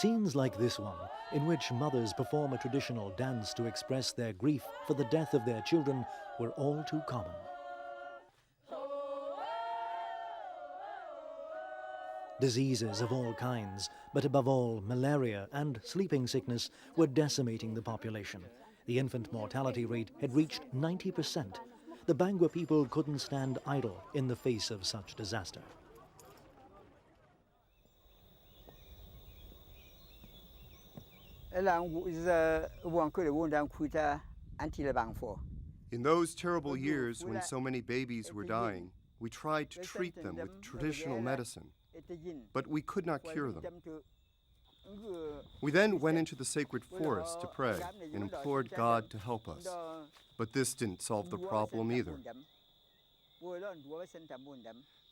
Scenes like this one, in which mothers perform a traditional dance to express their grief for the death of their children, were all too common. Diseases of all kinds, but above all malaria and sleeping sickness, were decimating the population. The infant mortality rate had reached 90%. The Bangwa people couldn't stand idle in the face of such disaster. In those terrible years when so many babies were dying, we tried to treat them with traditional medicine, but we could not cure them. We then went into the sacred forest to pray and implored God to help us, but this didn't solve the problem either.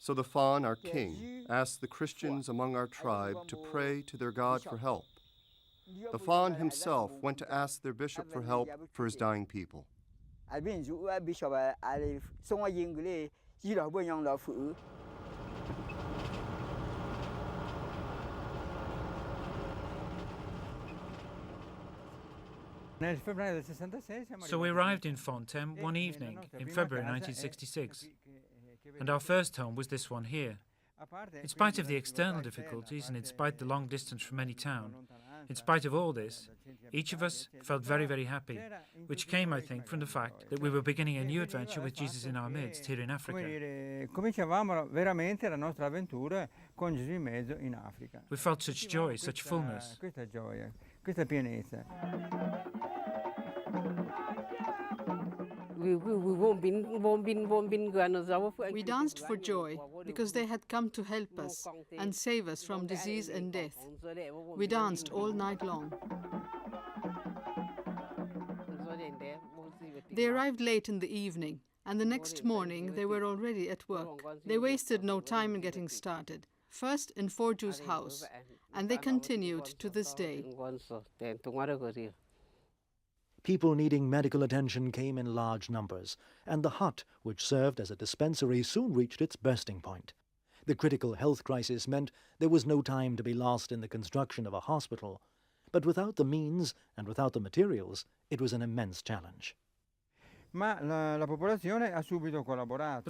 So the Fan, our king, asked the Christians among our tribe to pray to their God for help. The Fan himself went to ask their bishop for help for his dying people. So we arrived in Fontem one evening in February 1966, and our first home was this one here. In spite of the external difficulties and in spite of the long distance from any town, in spite of all this, each of us felt very, very happy, which came, I think, from the fact that we were beginning a new adventure with Jesus in our midst here in Africa. We felt such joy, such fullness. We danced for joy because they had come to help us and save us from disease and death. We danced all night long. They arrived late in the evening, and the next morning they were already at work. They wasted no time in getting started. First in Forju's house, and they continued to this day. People needing medical attention came in large numbers, and the hut, which served as a dispensary, soon reached its bursting point. The critical health crisis meant there was no time to be lost in the construction of a hospital. But without the means and without the materials, it was an immense challenge. But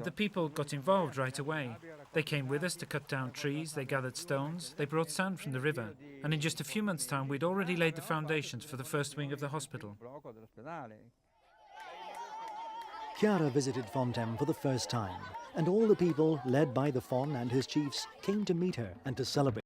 the people got involved right away. They came with us to cut down trees, they gathered stones, they brought sand from the river, and in just a few months' time we'd already laid the foundations for the first wing of the hospital. Chiara visited Fontem for the first time, and all the people, led by the Fon and his chiefs, came to meet her and to celebrate.